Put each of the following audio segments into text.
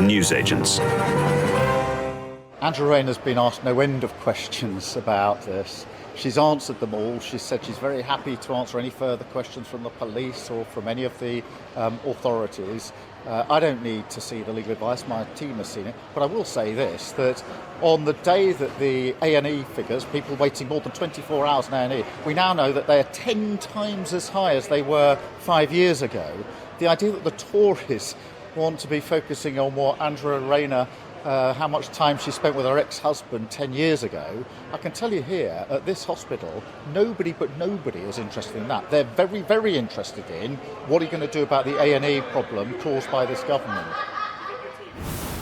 the newsagents. Angela Rayner's been asked no end of questions about this. She's answered them all. She said she's very happy to answer any further questions from the police or from any of the authorities. I don't need to see the legal advice. My team has seen it. But I will say this, that on the day that the A&E figures, people waiting more than 24 hours in A&E, we now know that they are 10 times as high as they were 5 years ago. The idea that the Tories want to be focusing on what Angela Rayner how much time she spent with her ex-husband 10 years ago, I can tell you here, at this hospital, nobody is interested in that. They're very, very interested in what are you going to do about the A&E problem caused by this government.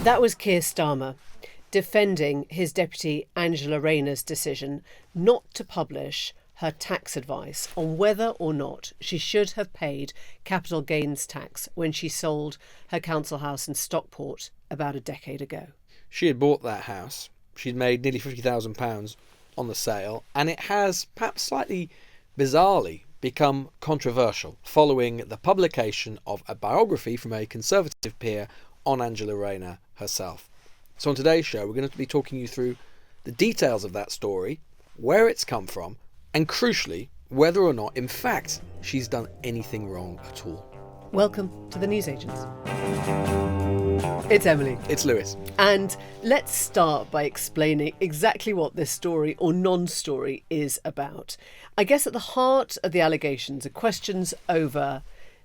That was Keir Starmer defending his deputy Angela Rayner's decision not to publish her tax advice on whether or not she should have paid capital gains tax when she sold her council house in Stockport about a decade ago. She had bought that house. She'd made nearly £50,000 on the sale, and it has, perhaps slightly bizarrely, become controversial following the publication of a biography from a Conservative peer on Angela Rayner herself. So on today's show, we're going to be talking you through the details of that story, where it's come from, and crucially, whether or not, in fact, she's done anything wrong at all. Welcome to the Newsagents. It's Emily. It's Lewis. And let's start by explaining exactly what this story or non-story is about. I guess at the heart of the allegations are questions over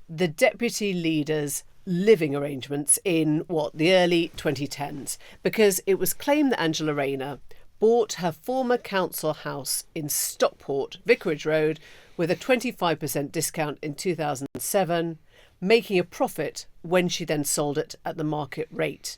the deputy leader's living arrangements in, the early 2010s, because it was claimed that Angela Rayner bought her former council house in Stockport, Vicarage Road, with a 25% discount in 2007, making a profit when she then sold it at the market rate.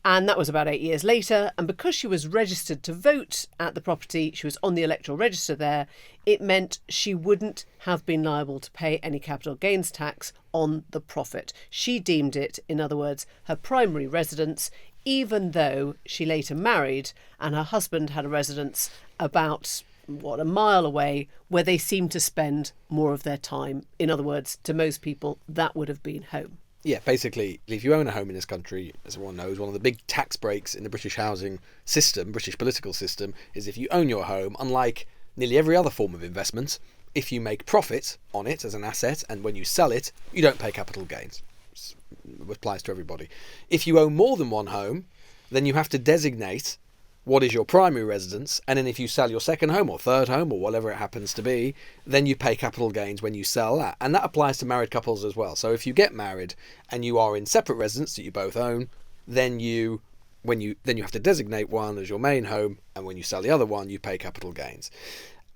And that was about 8 years later. And because she was registered to vote at the property, she was on the electoral register there, it meant she wouldn't have been liable to pay any capital gains tax on the profit. She deemed it, in other words, her primary residence, even though she later married and her husband had a residence about, a mile away, where they seemed to spend more of their time. In other words, to most people, that would have been home. Yeah, basically, if you own a home in this country, as everyone knows, one of the big tax breaks in the British housing system, British political system, is if you own your home, unlike nearly every other form of investment, if you make profit on it as an asset and when you sell it, you don't pay capital gains. It applies to everybody. If you own more than one home, then you have to designate what is your primary residence, and then if you sell your second home or third home or whatever it happens to be, then you pay capital gains when you sell that. And that applies to married couples as well. So if you get married and you are in separate residence that you both own, then you have to designate one as your main home, and when you sell the other one, you pay capital gains.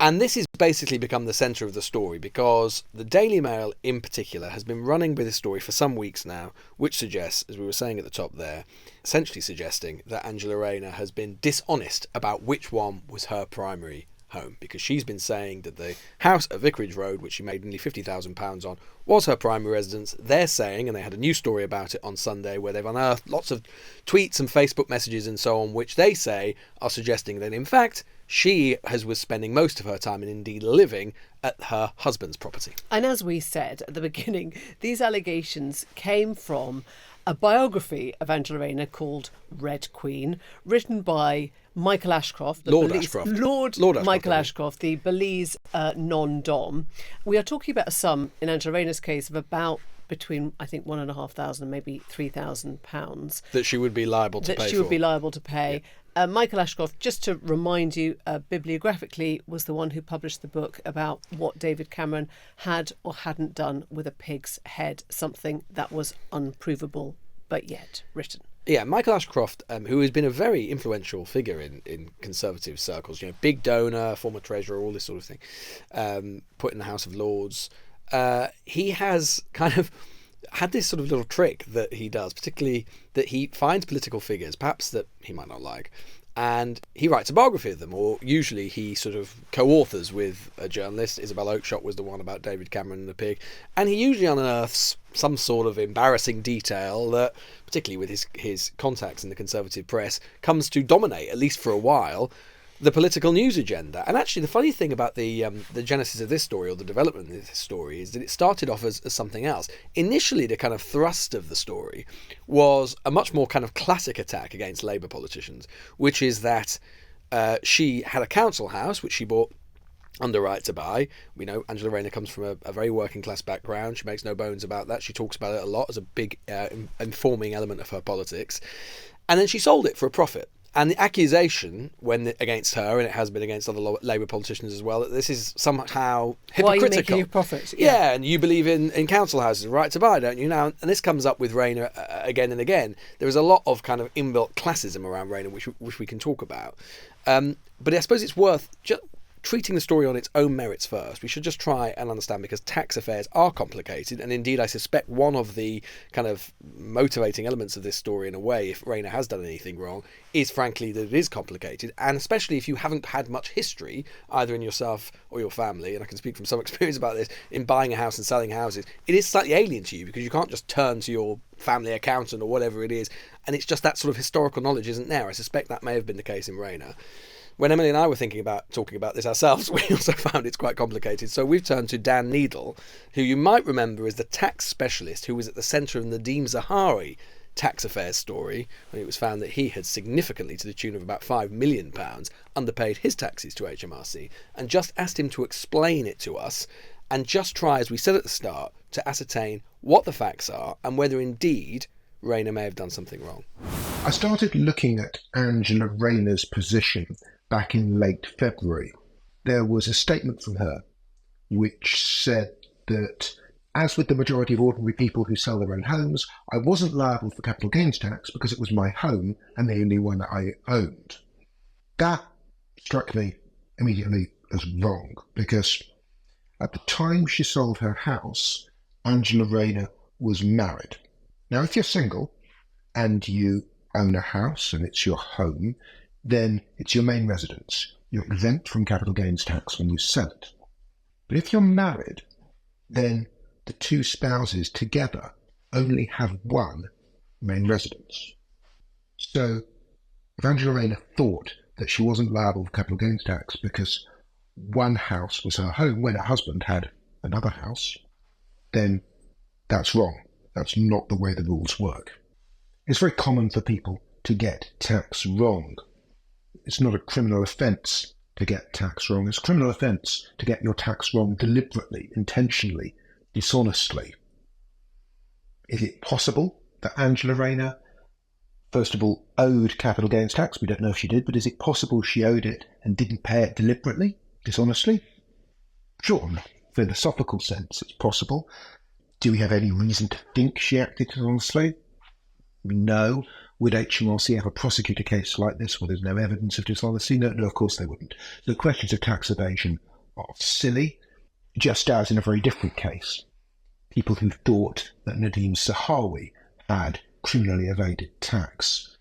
And this has basically become the centre of the story because the Daily Mail in particular has been running with this story for some weeks now, which suggests, as we were saying at the top there, essentially suggesting that Angela Rayner has been dishonest about which one was her primary home, because she's been saying that the house at Vicarage Road, which she made nearly £50,000 on, was her primary residence. They're saying, and they had a news story about it on Sunday, where they've unearthed lots of tweets and Facebook messages and so on, which they say are suggesting that in fact she was spending most of her time and indeed living at her husband's property. And as we said at the beginning, these allegations came from a biography of Angela Rayner called Red Queen, written by Michael Ashcroft, Lord Michael Ashcroft, the Belize non-dom. We are talking about a sum in Angela Rayner's case of about between, I think, £1,500 and maybe £3,000 that she would be liable to pay. Yeah. Michael Ashcroft, just to remind you, bibliographically, was the one who published the book about what David Cameron had or hadn't done with a pig's head, something that was unprovable but yet written. Yeah, Michael Ashcroft, who has been a very influential figure in Conservative circles, big donor, former treasurer, all this sort of thing, put in the House of Lords. He has kind of had this sort of little trick that he does, particularly that he finds political figures, perhaps that he might not like, and he writes a biography of them, or usually he sort of co-authors with a journalist. Isabel Oakeshott was the one about David Cameron and the pig, and he usually unearths some sort of embarrassing detail that, particularly with his contacts in the Conservative press, comes to dominate, at least for a while, the political news agenda. And actually, the funny thing about the genesis of this story, or the development of this story, is that it started off as something else. Initially, the kind of thrust of the story was a much more kind of classic attack against Labour politicians, which is that she had a council house, which she bought under right to buy. We know Angela Rayner comes from a very working class background. She makes no bones about that. She talks about it a lot as a big informing element of her politics. And then she sold it for a profit. And the accusation against her, and it has been against other Labour politicians as well, that this is somehow hypocritical. Why are you making a profit? Yeah, and you believe in council houses, right to buy, don't you? Now, and this comes up with Rayner again and again. There is a lot of kind of inbuilt classism around Rayner, which we can talk about. But I suppose it's worth just treating the story on its own merits first. We should just try and understand, because tax affairs are complicated, and indeed I suspect one of the kind of motivating elements of this story, in a way, if Rayner has done anything wrong, is frankly that it is complicated, and especially if you haven't had much history, either in yourself or your family, and I can speak from some experience about this, in buying a house and selling houses, it is slightly alien to you, because you can't just turn to your family accountant or whatever it is, and it's just that sort of historical knowledge isn't there. I suspect that may have been the case in Rayner. When Emily and I were talking about this ourselves, we also found it's quite complicated. So we've turned to Dan Needle, who you might remember as the tax specialist who was at the centre of Nadeem Zahari tax affairs story, when it was found that he had significantly, to the tune of about £5 million, underpaid his taxes to HMRC, and just asked him to explain it to us and just try, as we said at the start, to ascertain what the facts are and whether indeed Rayner may have done something wrong. I started looking at Angela Rayner's position back in late February. There was a statement from her which said that, as with the majority of ordinary people who sell their own homes, I wasn't liable for capital gains tax because it was my home and the only one that I owned. That struck me immediately as wrong, because at the time she sold her house, Angela Rayner was married. Now, if you're single and you own a house and it's your home, then it's your main residence. You're exempt from capital gains tax when you sell it. But if you're married, then the two spouses together only have one main residence. So if Angela Rayner thought that she wasn't liable for capital gains tax because one house was her home when her husband had another house, then that's wrong. That's not the way the rules work. It's very common for people to get tax wrong. It's not a criminal offence to get tax wrong. It's a criminal offence to get your tax wrong deliberately, intentionally, dishonestly. Is it possible that Angela Rayner, first of all, owed capital gains tax? We don't know if she did, but is it possible she owed it and didn't pay it deliberately, dishonestly? Sure, in a philosophical sense, it's possible. Do we have any reason to think she acted dishonestly? No. Would HMRC ever prosecute a case like this where there's no evidence of dishonesty? No, of course they wouldn't. The questions of tax evasion are silly, just as in a very different case, people who thought that Nadeem Zahari had criminally evaded tax.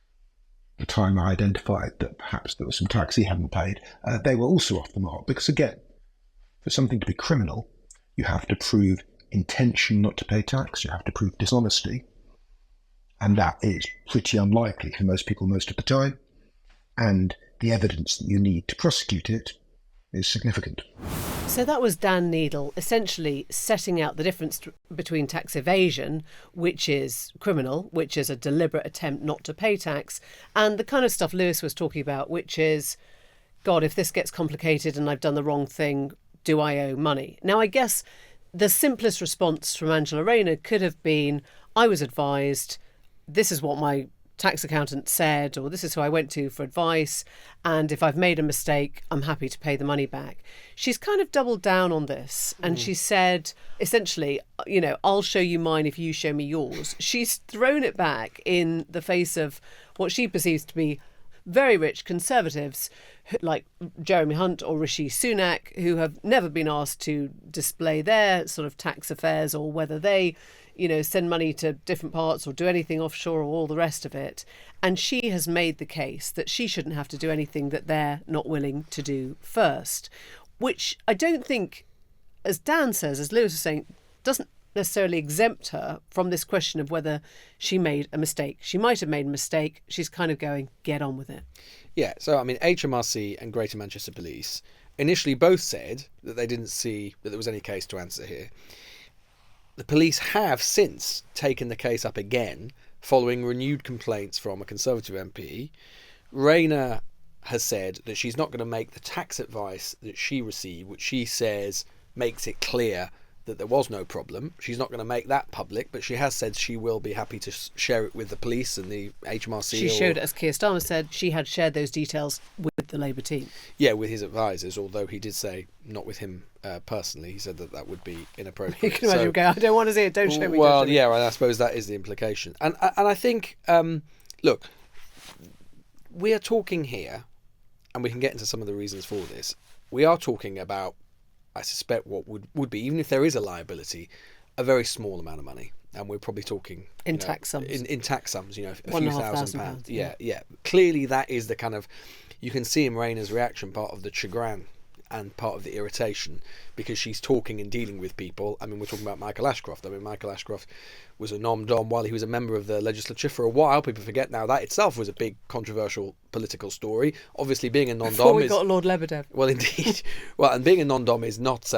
The time I identified that perhaps there was some tax he hadn't paid, they were also off the mark, because again, for something to be criminal, you have to prove intention not to pay tax, you have to prove dishonesty, and that is pretty unlikely for most people most of the time, and the evidence that you need to prosecute it is significant. So that was Dan Needle essentially setting out the difference between tax evasion, which is criminal, which is a deliberate attempt not to pay tax, and the kind of stuff Lewis was talking about, which is, God, if this gets complicated and I've done the wrong thing, do I owe money? Now, I guess the simplest response from Angela Rayner could have been, I was advised, this is what my tax accountant said, or this is who I went to for advice, and if I've made a mistake, I'm happy to pay the money back. She's kind of doubled down on this, and she said, essentially, I'll show you mine if you show me yours. She's thrown it back in the face of what she perceives to be very rich conservatives like Jeremy Hunt or Rishi Sunak, who have never been asked to display their sort of tax affairs, or whether they send money to different parts or do anything offshore or all the rest of it. And she has made the case that she shouldn't have to do anything that they're not willing to do first, which I don't think, as Dan says, as Lewis was saying, doesn't necessarily exempt her from this question of whether she made a mistake. She might have made a mistake. She's kind of going, get on with it. Yeah, so I mean, HMRC and Greater Manchester Police initially both said that they didn't see that there was any case to answer here. The police have since taken the case up again following renewed complaints from a Conservative MP. Rayner has said that she's not going to make the tax advice that she received, which she says makes it clear that there was no problem. She's not going to make that public, but she has said she will be happy to share it with the police and the HMRC. She showed, as Keir Starmer said, she had shared those details with the Labour team. Yeah, with his advisors, although he did say not with him personally. He said that would be inappropriate. You can imagine him going, I don't want to see it, don't show me. Well, don't show me. yeah, I suppose that is the implication. And I think, look, we are talking here, and we can get into some of the reasons for this. We are talking about, I suspect, what would be, even if there is a liability, a very small amount of money. And we're probably talking in tax sums. In tax sums, a few £1,000. Yeah. Clearly, that is the kind of, you can see in Rayner's reaction part of the chagrin and part of the irritation, because she's talking and dealing with people. I mean, we're talking about Michael Ashcroft. I mean, Michael Ashcroft was a nom-dom while he was a member of the legislature for a while. People forget now that itself was a big controversial political story. Obviously, being a non-dom Before we got Lord Lebedev. Well, indeed. Well, and being a non-dom is not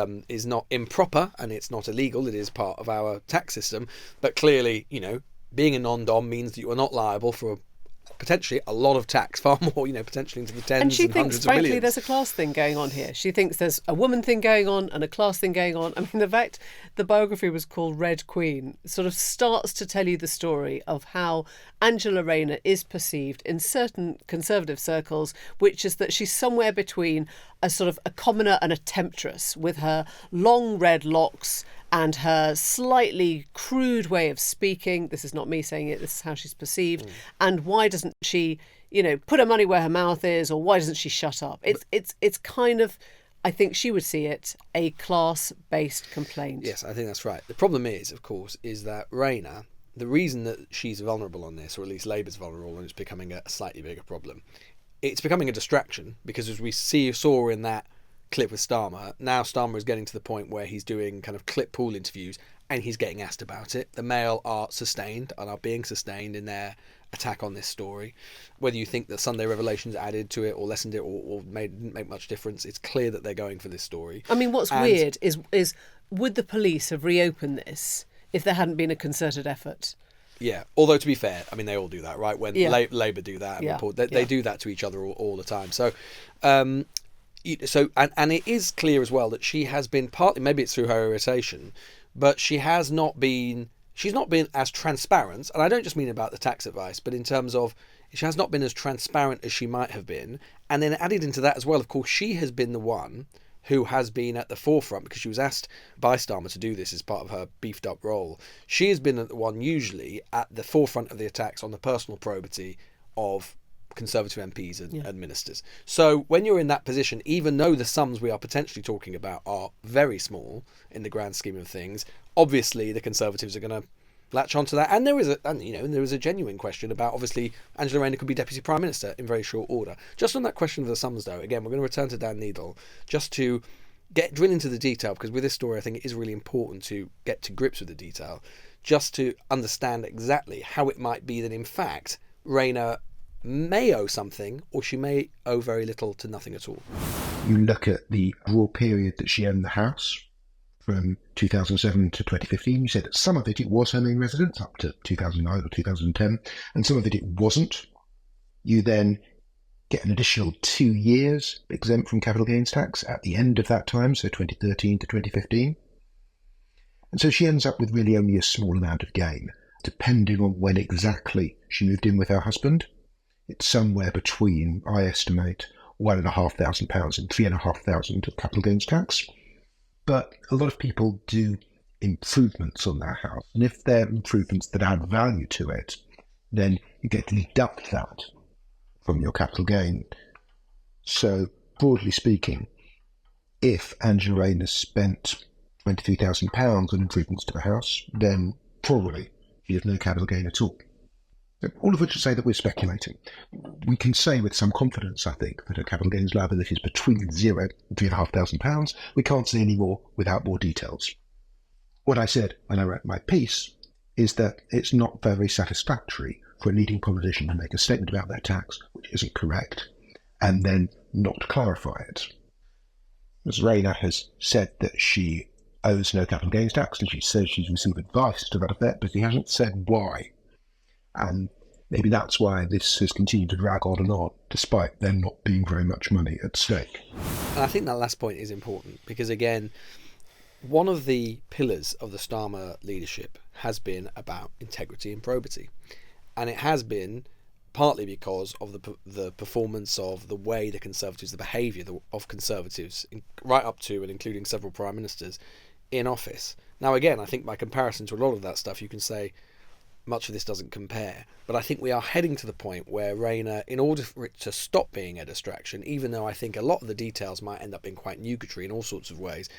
improper, and it's not illegal. It is part of our tax system. But clearly, being a non-dom means that you are not liable for potentially a lot of tax, far more, potentially into the tens and hundreds of millions. And she thinks, frankly, there's a class thing going on here. She thinks there's a woman thing going on and a class thing going on. I mean, the fact the biography was called Red Queen sort of starts to tell you the story of how Angela Rayner is perceived in certain Conservative circles, which is that she's somewhere between a sort of a commoner and a temptress, with her long red locks and her slightly crude way of speaking. This is not me saying it, this is how she's perceived. And why doesn't she, put her money where her mouth is, or why doesn't she shut up? It's kind of, I think she would see it, a class-based complaint. Yes, I think that's right. The problem is, of course, is that Rayner, the reason that she's vulnerable on this, or at least Labour's vulnerable, and it's becoming a slightly bigger problem, it's becoming a distraction, because as we saw in that clip with Starmer, now Starmer is getting to the point where he's doing kind of clip pool interviews and he's getting asked about it. The Mail are sustained and are being sustained in their attack on this story. Whether you think that Sunday Revelations added to it or lessened it or didn't make much difference, it's clear that they're going for this story. I mean, what's weird is would the police have reopened this if there hadn't been a concerted effort? Yeah, although to be fair, I mean, they all do that, right? When Labour do that and report, they do that to each other all the time. So, and it is clear as well that she has been, partly, maybe it's through her irritation, but she's not been as transparent, and I don't just mean about the tax advice, but in terms of she has not been as transparent as she might have been. And then added into that as well, of course, she has been the one who has been at the forefront, because she was asked by Starmer to do this as part of her beefed up role. She has been the one usually at the forefront of the attacks on the personal probity of Conservative MPs and ministers. So when you're in that position, even though the sums we are potentially talking about are very small in the grand scheme of things, obviously the Conservatives are going to latch onto that. And there is a genuine question about, obviously, Angela Rayner could be Deputy Prime Minister in very short order. Just on that question of the sums, though, again, we're going to return to Dan Needle just to drill into the detail, because with this story, I think it is really important to get to grips with the detail, just to understand exactly how it might be that, in fact, Rayner may owe something, or she may owe very little to nothing at all. You look at the raw period that she owned the house, from 2007 to 2015. You said that some of it was her main residence, up to 2009 or 2010, and some of it wasn't. You then get an additional 2 years exempt from capital gains tax at the end of that time, so 2013 to 2015. And so she ends up with really only a small amount of gain, depending on when exactly she moved in with her husband. It's somewhere between, I estimate, £1,500 and £3,500 of capital gains tax. But a lot of people do improvements on their house. And if they're improvements that add value to it, then you get to deduct that from your capital gain. So, broadly speaking, if Angela Rayner spent £23,000 on improvements to the house, then probably she has no capital gain at all. All of which to say that we're speculating. We can say with some confidence, I think, that her capital gains liability is between £0 and £3,500. We can't say any more without more details. What I said when I wrote my piece is that it's not very satisfactory for a leading politician to make a statement about their tax which isn't correct and then not clarify it. Ms. Rayner has said that she owes no capital gains tax, and she says she's received advice to that effect, but she hasn't said why. And maybe that's why this has continued to drag on, despite there not being very much money at stake. And I think that last point is important because, again, one of the pillars of the Starmer leadership has been about integrity and probity. And it has been partly because of the performance of the way the Conservatives, the behaviour of Conservatives, right up to and including several Prime Ministers in office. Now, again, I think by comparison to a lot of that stuff, you can say much of this doesn't compare. But I think we are heading to the point where Rayner, in order for it to stop being a distraction, even though I think a lot of the details might end up being quite nugatory in all sorts of ways,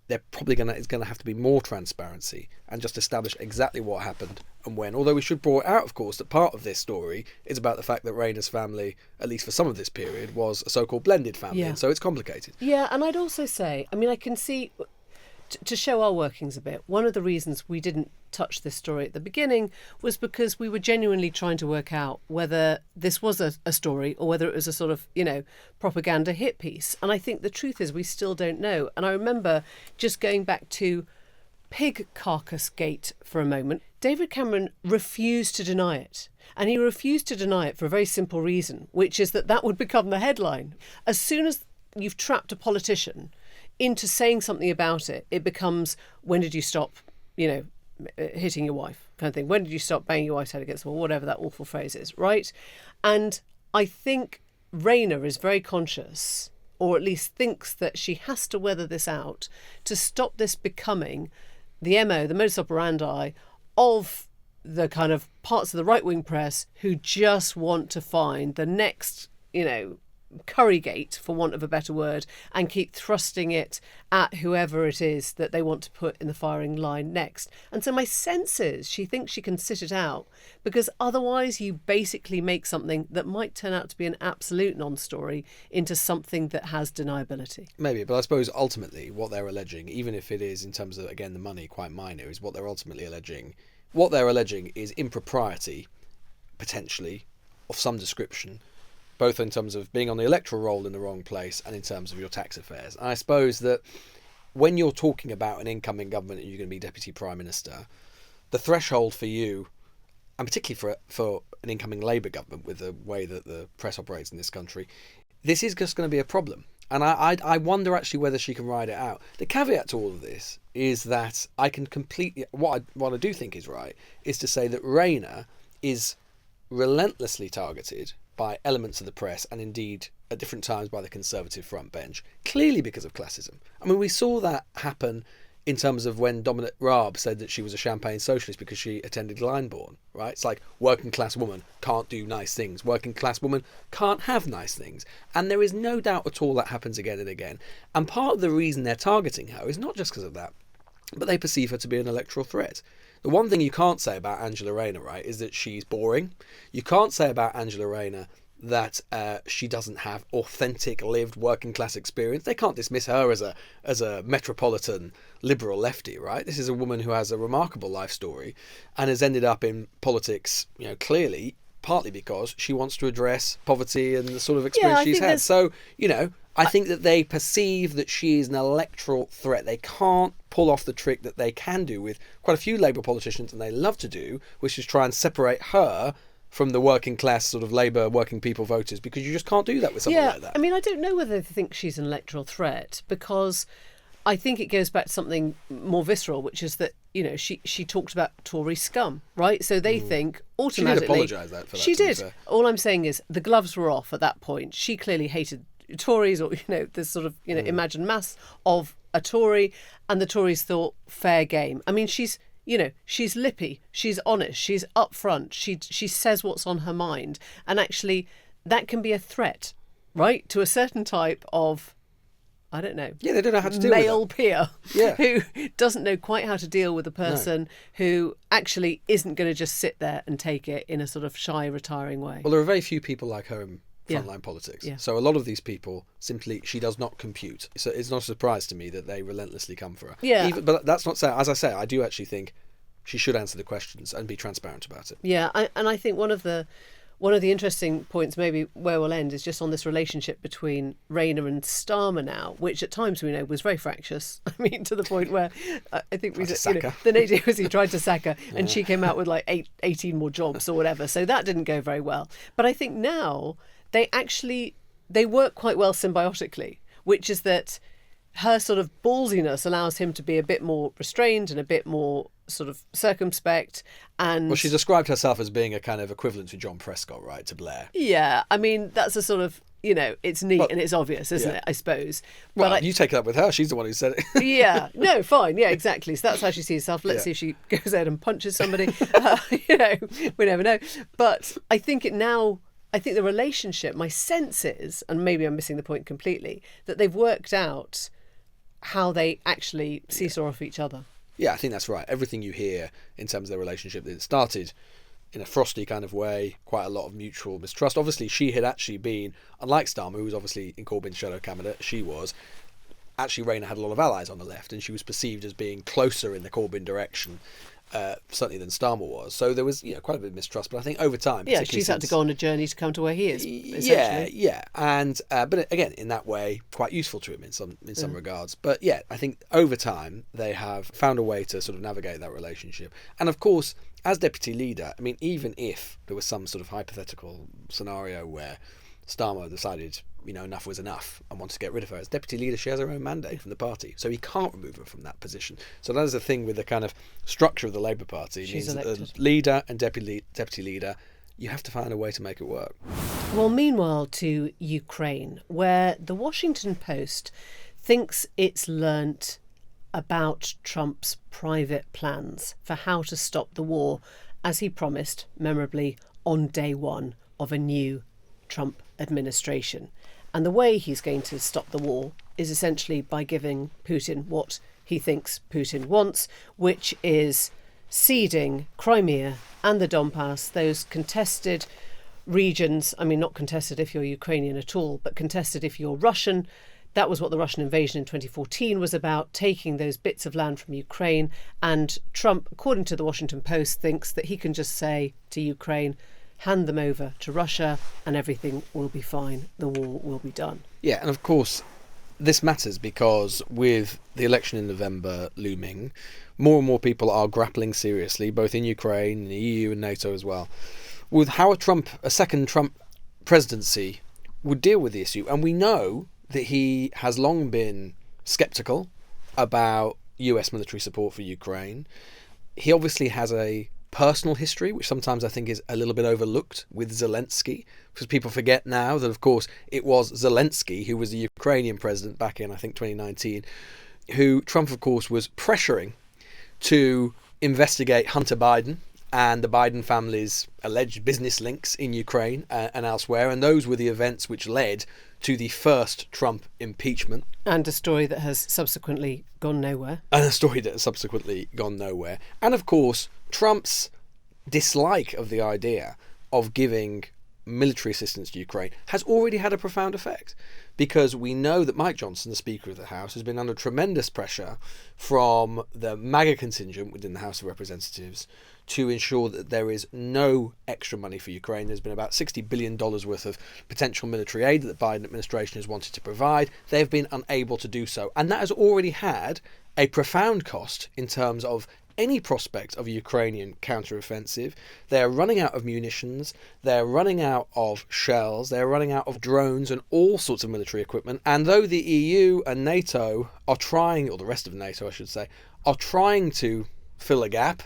they're probably it's going to have to be more transparency and just establish exactly what happened and when. Although we should draw out, of course, that part of this story is about the fact that Rayner's family, at least for some of this period, was a so-called blended family, and so it's complicated. Yeah, and I'd also say, I mean, I can see, to show our workings a bit, one of the reasons we didn't touch this story at the beginning was because we were genuinely trying to work out whether this was a story or whether it was a sort of, propaganda hit piece. And I think the truth is we still don't know. And I remember just going back to Pig Carcass Gate for a moment. David Cameron refused to deny it. And he refused to deny it for a very simple reason, which is that would become the headline. As soon as you've trapped a politician into saying something about it, it becomes, when did you stop, hitting your wife kind of thing? When did you stop banging your wife's head against the wall? Whatever that awful phrase is, right? And I think Rayner is very conscious, or at least thinks that she has to weather this out to stop this becoming the MO, the modus operandi of the kind of parts of the right-wing press who just want to find the next, Currygate, for want of a better word, and keep thrusting it at whoever it is that they want to put in the firing line next. And so my sense is she thinks she can sit it out, because otherwise you basically make something that might turn out to be an absolute non-story into something that has deniability. Maybe, but I suppose ultimately what they're alleging, even if it is in terms of, again, the money quite minor, is what they're ultimately alleging. What they're alleging is impropriety, potentially, of some description, both in terms of being on the electoral roll in the wrong place and in terms of your tax affairs. And I suppose that when you're talking about an incoming government and you're going to be Deputy Prime Minister, the threshold for you, and particularly for an incoming Labour government with the way that the press operates in this country, this is just going to be a problem. And I wonder actually whether she can ride it out. The caveat to all of this is that I can completely... What I do think is right is to say that Rayner is relentlessly targeted by elements of the press, and indeed at different times by the Conservative front bench, clearly because of classism. I mean, we saw that happen in terms of when Dominic Raab said that she was a champagne socialist because she attended Glyndebourne, right? It's like, working class woman can't do nice things. Working class woman can't have nice things. And there is no doubt at all that happens again and again. And part of the reason they're targeting her is not just because of that, but they perceive her to be an electoral threat. The one thing you can't say about Angela Rayner, right, is that she's boring. You can't say about Angela Rayner that she doesn't have authentic, lived working class experience. They can't dismiss her as a metropolitan liberal lefty, right? This is a woman who has a remarkable life story and has ended up in politics, clearly, partly because she wants to address poverty and the sort of experience she's had. So, I think that they perceive that she is an electoral threat. They can't pull off the trick that they can do with quite a few Labour politicians, and they love to do, which is try and separate her from the working class sort of Labour working people voters, because you just can't do that with someone like that. I mean, I don't know whether they think she's an electoral threat, because I think it goes back to something more visceral, which is that, she talked about Tory scum, right? So they think automatically... She did apologise for that. She did. All I'm saying is the gloves were off at that point. She clearly hated Tories, or this sort of imagined mass of a Tory, and the Tories thought fair game. I mean, she's lippy, she's honest, she's upfront, she says what's on her mind, and actually that can be a threat, right, to a certain type of, I don't know, they don't know how to deal male with that. peer, Yeah. who doesn't know quite how to deal with a person who actually isn't going to just sit there and take it in a sort of shy, retiring way. Well, there are very few people like her in frontline politics. Yeah. So a lot of these people simply, she does not compute. So it's not a surprise to me that they relentlessly come for her. Yeah. But that's not saying, as I say, I do actually think she should answer the questions and be transparent about it. Yeah, and I think one of the interesting points, maybe where we'll end, is just on this relationship between Rayner and Starmer now, which at times we know was very fractious. I mean, to the point where I think we said, the nature was he tried to sack her, and she came out with like 18 more jobs or whatever. So that didn't go very well. But I think now they work quite well symbiotically, which is that her sort of ballsiness allows him to be a bit more restrained and a bit more sort of circumspect. And well, she described herself as being a kind of equivalent to John Prescott, right, to Blair. Yeah, I mean, that's a sort of, it's neat and it's obvious, isn't it, I suppose. Well, you take it up with her. She's the one who said it. Yeah, no, fine. Yeah, exactly. So that's how she sees herself. Let's see if she goes out and punches somebody. We never know. But I think the relationship, my sense is, and maybe I'm missing the point completely, that they've worked out how they actually seesaw off each other. Yeah, I think that's right. Everything you hear in terms of their relationship, it started in a frosty kind of way, quite a lot of mutual mistrust. Obviously, she had actually been, unlike Starmer, who was obviously in Corbyn's shadow cabinet, actually Rayner had a lot of allies on the left, and she was perceived as being closer in the Corbyn direction, certainly than Starmer was. So there was quite a bit of mistrust, but I think over time... Yeah, she's had to go on a journey to come to where he is, essentially. Yeah. And but again, in that way, quite useful to him in some regards. But yeah, I think over time, they have found a way to sort of navigate that relationship. And of course, as deputy leader, I mean, even if there was some sort of hypothetical scenario where Starmer decided, enough was enough and wanted to get rid of her, as deputy leader, she has her own mandate from the party, so he can't remove her from that position. So that is the thing with the kind of structure of the Labour Party. She's means elected. That the leader and deputy leader, you have to find a way to make it work. Well, meanwhile, to Ukraine, where the Washington Post thinks it's learnt about Trump's private plans for how to stop the war, as he promised, memorably, on day one of a new Trump administration. And the way he's going to stop the war is essentially by giving Putin what he thinks Putin wants, which is ceding Crimea and the Donbass, those contested regions. I mean, not contested if you're Ukrainian at all, but contested if you're Russian. That was what the Russian invasion in 2014 was about, taking those bits of land from Ukraine. And Trump, according to the Washington Post, thinks that he can just say to Ukraine, hand them over to Russia and everything will be fine. The war will be done. Yeah, and of course, this matters because with the election in November looming, more and more people are grappling seriously, both in Ukraine, in the EU and NATO as well, with how a second Trump presidency would deal with the issue. And we know that he has long been sceptical about US military support for Ukraine. He obviously has a personal history, which sometimes I think is a little bit overlooked with Zelensky, because people forget now that, of course, it was Zelensky who was the Ukrainian president back in, I think, 2019, who Trump, of course, was pressuring to investigate Hunter Biden and the Biden family's alleged business links in Ukraine and elsewhere. And those were the events which led to the first Trump impeachment. And a story that has subsequently gone nowhere. And of course, Trump's dislike of the idea of giving military assistance to Ukraine has already had a profound effect, because we know that Mike Johnson, the Speaker of the House, has been under tremendous pressure from the MAGA contingent within the House of Representatives to ensure that there is no extra money for Ukraine. There's been about $60 billion worth of potential military aid that the Biden administration has wanted to provide. They've been unable to do so. And that has already had a profound cost in terms of any prospect of a Ukrainian counteroffensive. They're running out of munitions, they're running out of shells, they're running out of drones and all sorts of military equipment. And though the EU and NATO are trying, or the rest of NATO I should say, are trying to fill a gap,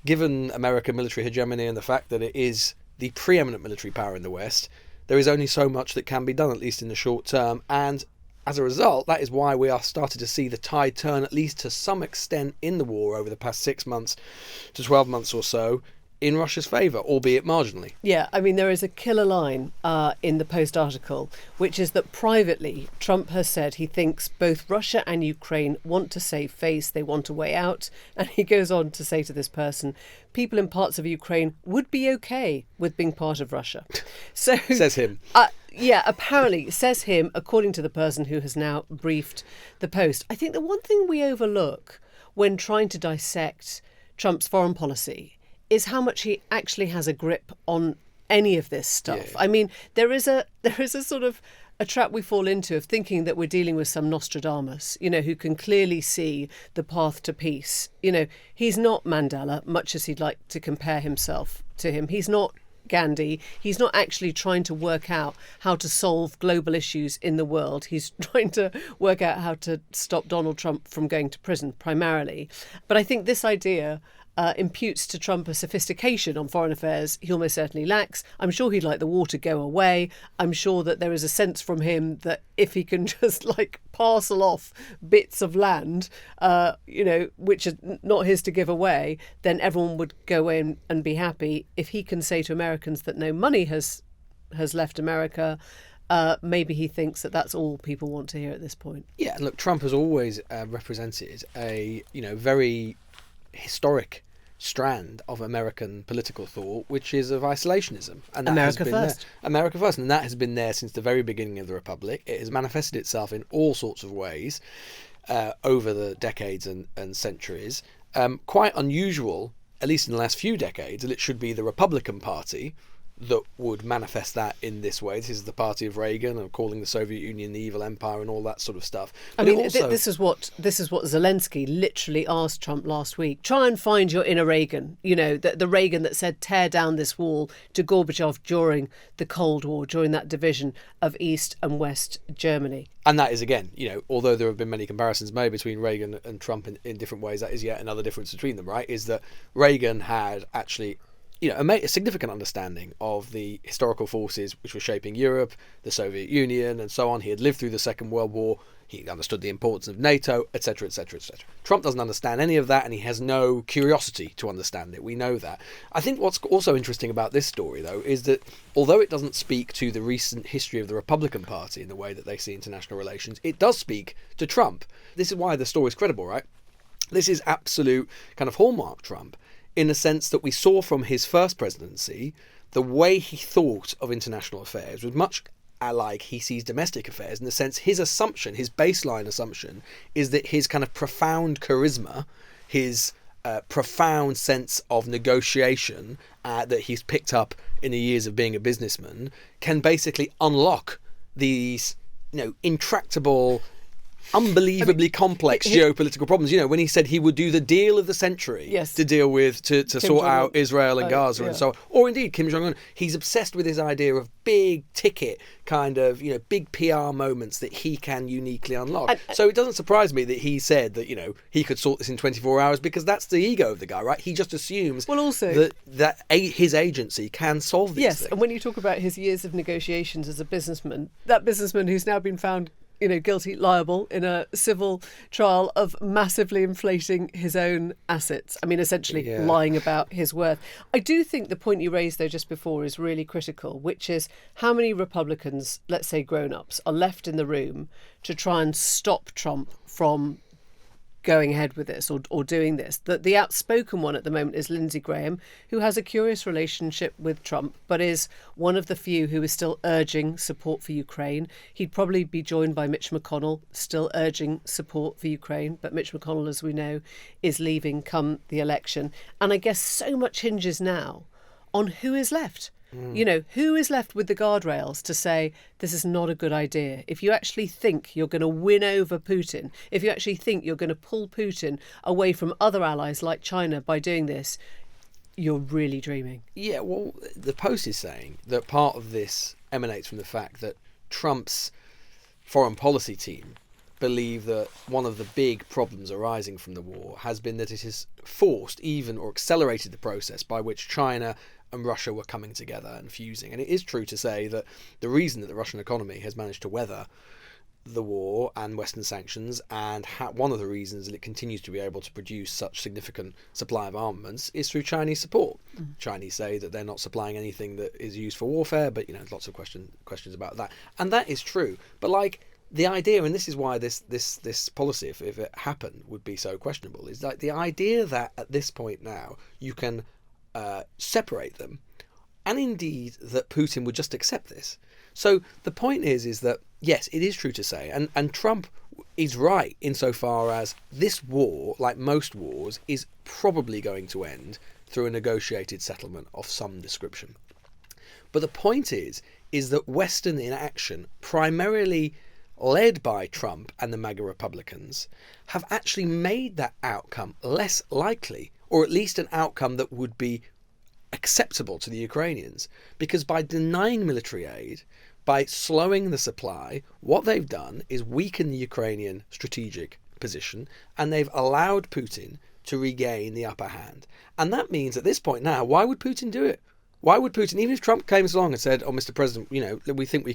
given American military hegemony and the fact that it is the preeminent military power in the West, there is only so much that can be done, at least in the short term. And as a result, that is why we are starting to see the tide turn, at least to some extent, in the war over the past 6 months to 12 months or so, in Russia's favour, albeit marginally. Yeah, I mean, there is a killer line in the Post article, which is that privately, Trump has said he thinks both Russia and Ukraine want to save face, they want a way out. And he goes on to say to this person, people in parts of Ukraine would be okay with being part of Russia. So says him. Yeah, apparently, says him, according to the person who has now briefed the Post. I think the one thing we overlook when trying to dissect Trump's foreign policy is how much he actually has a grip on any of this stuff. Yeah. I mean, there is a sort of a trap we fall into of thinking that we're dealing with some Nostradamus, who can clearly see the path to peace. He's not Mandela, much as he'd like to compare himself to him. He's not Gandhi. He's not actually trying to work out how to solve global issues in the world. He's trying to work out how to stop Donald Trump from going to prison, primarily. But I think this idea imputes to Trump a sophistication on foreign affairs he almost certainly lacks. I'm sure he'd like the war to go away. I'm sure that there is a sense from him that if he can just parcel off bits of land, which are not his to give away, then everyone would go away and be happy. If he can say to Americans that no money has left America, maybe he thinks that that's all people want to hear at this point. Yeah, look, Trump has always represented a very historic strand of American political thought, which is of isolationism. And that America has been first. There. America first. And that has been there since the very beginning of the Republic. It has manifested itself in all sorts of ways over the decades and centuries. Quite unusual, at least in the last few decades, that it should be the Republican Party that would manifest that in this way. This is the party of Reagan and calling the Soviet Union the evil empire and all that sort of stuff. But this is what Zelensky literally asked Trump last week. Try and find your inner Reagan. The Reagan that said tear down this wall to Gorbachev during the Cold War, during that division of East and West Germany. And that is, again, although there have been many comparisons made between Reagan and Trump in different ways, that is yet another difference between them, right? Is that Reagan had actually a significant understanding of the historical forces which were shaping Europe, the Soviet Union, and so on. He had lived through the Second World War. He understood the importance of NATO, etc., etc., etc. Trump doesn't understand any of that, and he has no curiosity to understand it. We know that. I think what's also interesting about this story, though, is that although it doesn't speak to the recent history of the Republican Party in the way that they see international relations, it does speak to Trump. This is why the story is credible, right? This is absolute kind of hallmark Trump, in the sense that we saw from his first presidency, the way he thought of international affairs was much like he sees domestic affairs, in the sense his baseline assumption, is that his kind of profound charisma, his profound sense of negotiation that he's picked up in the years of being a businessman, can basically unlock these intractable, unbelievably complex geopolitical problems. When he said he would do the deal of the century to deal with, to sort out Israel and Gaza and so on. Or indeed, Kim Jong-un, he's obsessed with his idea of big ticket kind of, big PR moments that he can uniquely unlock. So it doesn't surprise me that he said that, he could sort this in 24 hours, because that's the ego of the guy, right? He just assumes that his agency can solve these things. Yes, and when you talk about his years of negotiations as a businessman, that businessman who's now been found guilty, liable in a civil trial of massively inflating his own assets. I mean, essentially lying about his worth. I do think the point you raised, though, just before is really critical, which is how many Republicans, let's say grown-ups, are left in the room to try and stop Trump from going ahead with this or doing this. The outspoken one at the moment is Lindsey Graham, who has a curious relationship with Trump, but is one of the few who is still urging support for Ukraine. He'd probably be joined by Mitch McConnell, still urging support for Ukraine, but Mitch McConnell, as we know, is leaving come the election. And I guess so much hinges now on who is left. Who is left with the guardrails to say this is not a good idea? If you actually think you're going to win over Putin, if you actually think you're going to pull Putin away from other allies like China by doing this, you're really dreaming. Yeah, well, the Post is saying that part of this emanates from the fact that Trump's foreign policy team believe that one of the big problems arising from the war has been that it has forced even or accelerated the process by which China and Russia were coming together and fusing. And it is true to say that the reason that the Russian economy has managed to weather the war and Western sanctions, and one of the reasons that it continues to be able to produce such significant supply of armaments, is through Chinese support. Chinese say that they're not supplying anything that is used for warfare, but lots of questions about that, and that is true. But the idea, and this is why this policy, if it happened, would be so questionable, is the idea that at this point now you can separate them and indeed that Putin would just accept this. So the point is that, yes, it is true to say, and Trump is right insofar as this war, like most wars, is probably going to end through a negotiated settlement of some description. But the point is that Western inaction, primarily led by Trump and the MAGA Republicans, have actually made that outcome less likely, or at least an outcome that would be acceptable to the Ukrainians. Because by denying military aid, by slowing the supply, what they've done is weaken the Ukrainian strategic position, and they've allowed Putin to regain the upper hand. And that means at this point now, why would Putin do it? Why would Putin, even if Trump came along and said, oh, Mr. President, we think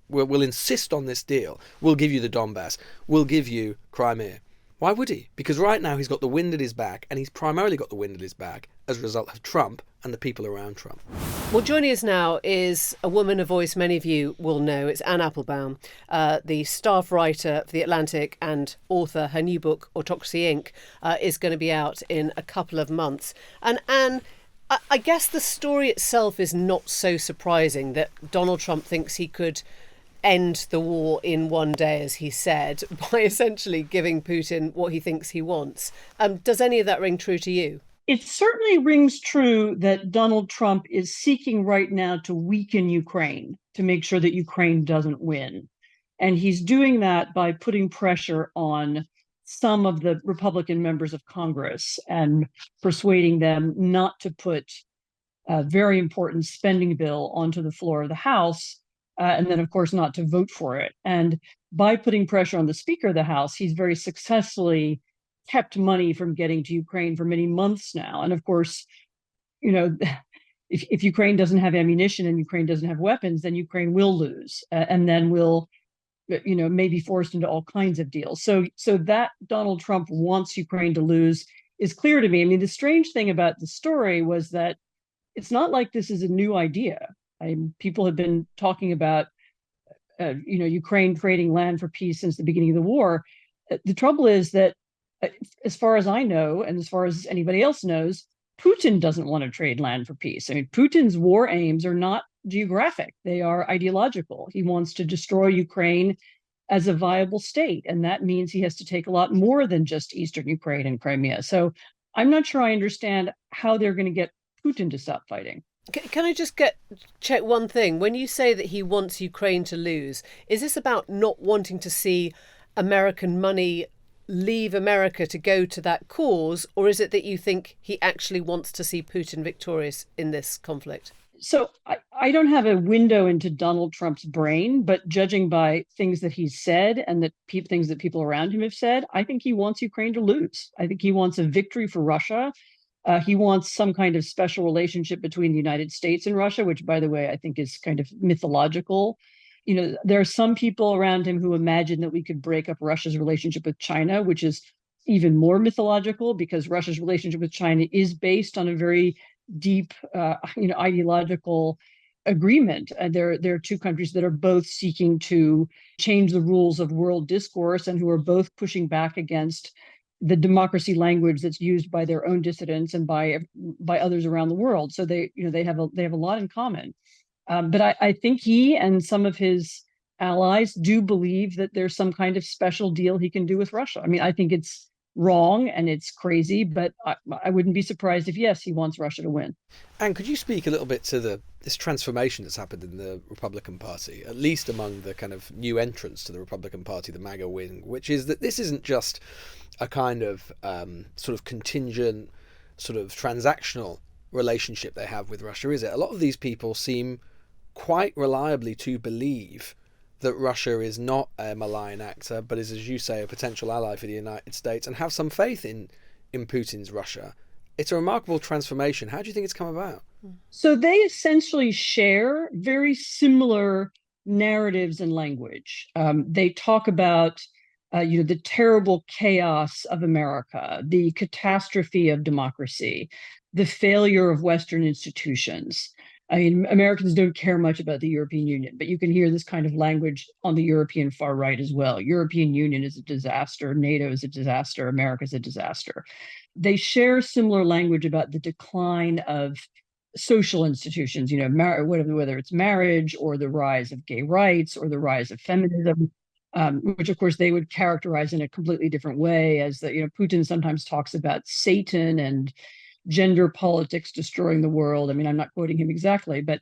we'll insist on this deal. We'll give you the Donbass. We'll give you Crimea. Why would he? Because right now he's got the wind at his back, and he's primarily got the wind at his back as a result of Trump and the people around Trump. Well, joining us now is a woman, a voice many of you will know. It's Anne Applebaum, the staff writer for The Atlantic and author. Her new book, Autocracy Inc, is going to be out in a couple of months. And Anne, I guess the story itself is not so surprising that Donald Trump thinks he could end the war in one day, as he said, by essentially giving Putin what he thinks he wants. Does any of that ring true to you? It certainly rings true that Donald Trump is seeking right now to weaken Ukraine, to make sure that Ukraine doesn't win. And he's doing that by putting pressure on some of the Republican members of Congress and persuading them not to put a very important spending bill onto the floor of the House, and then, of course, not to vote for it. And by putting pressure on the Speaker of the House, he's very successfully kept money from getting to Ukraine for many months now. And of course, if Ukraine doesn't have ammunition and Ukraine doesn't have weapons, then Ukraine will lose, and then will may be forced into all kinds of deals. So that Donald Trump wants Ukraine to lose is clear to me. I mean, the strange thing about the story was that it's not like this is a new idea. People have been talking about, Ukraine trading land for peace since the beginning of the war. The trouble is that, as far as I know, and as far as anybody else knows, Putin doesn't want to trade land for peace. I mean, Putin's war aims are not geographic. They are ideological. He wants to destroy Ukraine as a viable state. And that means he has to take a lot more than just Eastern Ukraine and Crimea. So I'm not sure I understand how they're going to get Putin to stop fighting. Can I just check one thing? When you say that he wants Ukraine to lose, is this about not wanting to see American money leave America to go to that cause, or is it that you think he actually wants to see Putin victorious in this conflict? So I don't have a window into Donald Trump's brain, but judging by things that he's said and things that people around him have said, I think he wants Ukraine to lose. I think he wants a victory for Russia. He wants some kind of special relationship between the United States and Russia, which, by the way, I think is kind of mythological. There are some people around him who imagine that we could break up Russia's relationship with China, which is even more mythological because Russia's relationship with China is based on a very deep, ideological agreement. There are two countries that are both seeking to change the rules of world discourse and who are both pushing back against the democracy language that's used by their own dissidents and by others around the world. So they have a lot in common. But I think he and some of his allies do believe that there's some kind of special deal he can do with Russia. I mean, I think it's wrong and it's crazy, but I wouldn't be surprised if, yes, he wants Russia to win. And could you speak a little bit to this transformation that's happened in the Republican Party, at least among the kind of new entrants to the Republican Party, the MAGA wing, which is that this isn't just a kind of sort of contingent, sort of transactional relationship they have with Russia, is it? A lot of these people seem quite reliably to believe that Russia is not a malign actor, but is, as you say, a potential ally for the United States, and have some faith in Putin's Russia. It's a remarkable transformation. How do you think it's come about? So they essentially share very similar narratives and language. They talk about the terrible chaos of America, the catastrophe of democracy, the failure of Western institutions. I mean, Americans don't care much about the European Union, but you can hear this kind of language on the European far right as well. European Union is a disaster. NATO is a disaster. America is a disaster. They share similar language about the decline of social institutions, whether it's marriage or the rise of gay rights or the rise of feminism, which of course they would characterize in a completely different way as that, Putin sometimes talks about Satan and gender politics destroying the world. I mean, I'm not quoting him exactly, but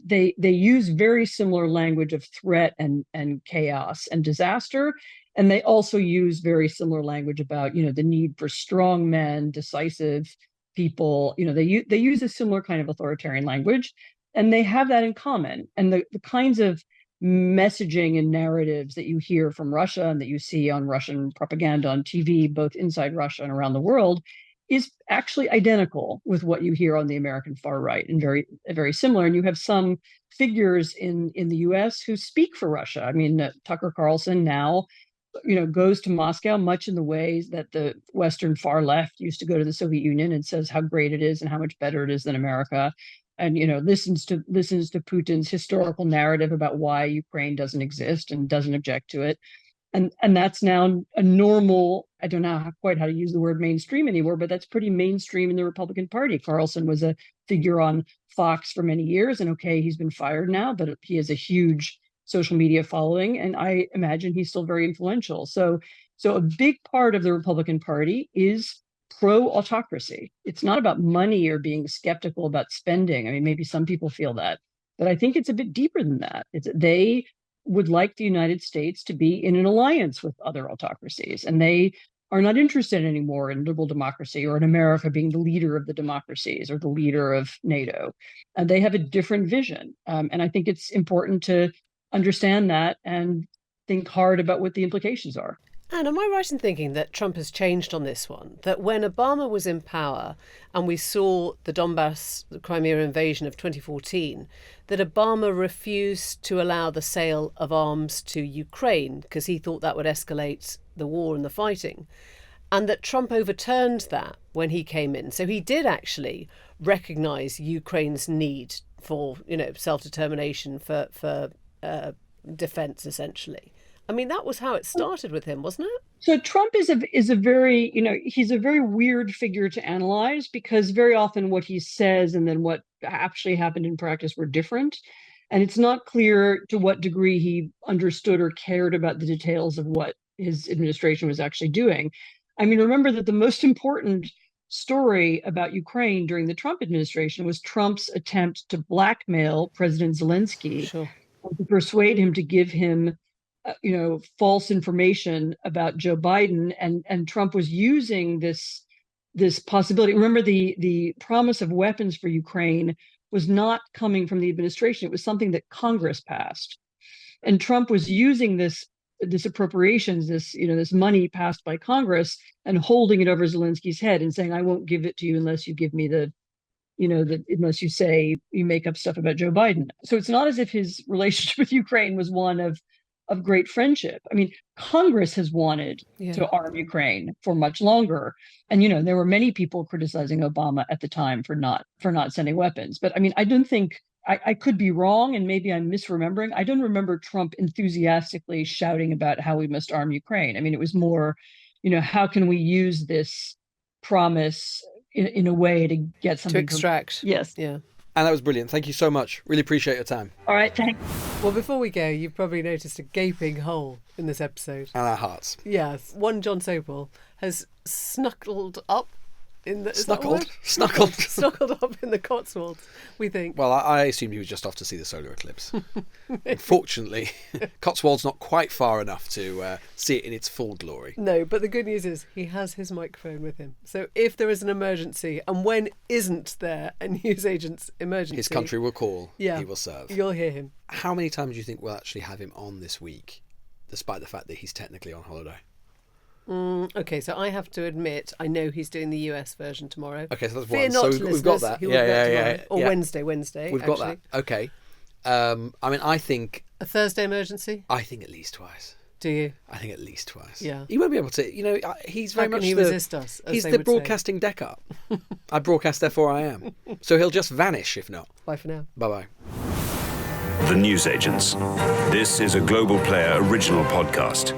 they use very similar language of threat and chaos and disaster. And they also use very similar language about, the need for strong men, decisive people. They use a similar kind of authoritarian language, and they have that in common. And the kinds of messaging and narratives that you hear from Russia and that you see on Russian propaganda on TV, both inside Russia and around the world, is actually identical with what you hear on the American far right, and very, very similar. And you have some figures in the US who speak for Russia. I mean, Tucker Carlson now, goes to Moscow much in the ways that the Western far left used to go to the Soviet Union, and says how great it is and how much better it is than America. And, listens to Putin's historical narrative about why Ukraine doesn't exist and doesn't object to it. And that's now a normal, I don't know quite how to use the word mainstream anymore, but that's pretty mainstream in the Republican Party. Carlson was a figure on Fox for many years, and okay, he's been fired now, but he has a huge social media following, and I imagine he's still very influential. So a big part of the Republican Party is pro-autocracy. It's not about money or being skeptical about spending. I mean, maybe some people feel that, but I think it's a bit deeper than that. They would like the United States to be in an alliance with other autocracies, and they are not interested anymore in liberal democracy or in America being the leader of the democracies or the leader of NATO. They have a different vision, and I think it's important to understand that and think hard about what the implications are. And am I right in thinking that Trump has changed on this one? That when Obama was in power and we saw the Donbass, the Crimea invasion of 2014, that Obama refused to allow the sale of arms to Ukraine because he thought that would escalate the war and the fighting, and that Trump overturned that when he came in. So he did actually recognise Ukraine's need for, self-determination, for defence, essentially. I mean, that was how it started with him, wasn't it? So Trump is a very, he's a very weird figure to analyze, because very often what he says and then what actually happened in practice were different. And it's not clear to what degree he understood or cared about the details of what his administration was actually doing. I mean, remember that the most important story about Ukraine during the Trump administration was Trump's attempt to blackmail President Zelensky, Sure, to persuade him to give him false information about Joe Biden, and Trump was using this possibility. Remember, the promise of weapons for Ukraine was not coming from the administration; it was something that Congress passed, and Trump was using this appropriations, this money passed by Congress, and holding it over Zelensky's head and saying, "I won't give it to you unless you give me unless you say you make up stuff about Joe Biden." So it's not as if his relationship with Ukraine was one of great friendship. I mean, Congress has wanted to arm Ukraine for much longer. And, there were many people criticizing Obama at the time for not sending weapons. But I mean, I don't think, I could be wrong, and maybe I'm misremembering. I don't remember Trump enthusiastically shouting about how we must arm Ukraine. I mean, it was more, how can we use this promise in a way to get something to extract. Yes. Yeah. And that was brilliant. Thank you so much. Really appreciate your time. All right, thanks. Well, before we go, you've probably noticed a gaping hole in this episode. And our hearts. Yes. One John Sopel has snuckled up in the... Snuckled up in the Cotswolds, we think. Well, I assumed he was just off to see the solar eclipse. Unfortunately, Cotswold's not quite far enough to see it in its full glory. No, but the good news is he has his microphone with him. So if there is an emergency, and when isn't there a newsagent's emergency... His country will call, he will serve. You'll hear him. How many times do you think we'll actually have him on this week, despite the fact that he's technically on holiday? Okay, so I have to admit, I know he's doing the US version tomorrow. Okay, so that's Fear one. not, So we've got that. Yeah. Or yeah. Wednesday. We've got that. Okay. I mean, I think... A Thursday emergency? I think at least twice. Do you? I think at least twice. Yeah. He won't be able to, he's very much resist us, he's the broadcasting deck up. I broadcast, therefore I am. So he'll just vanish if not. Bye for now. Bye-bye. The Newsagents. This is a Global Player original podcast.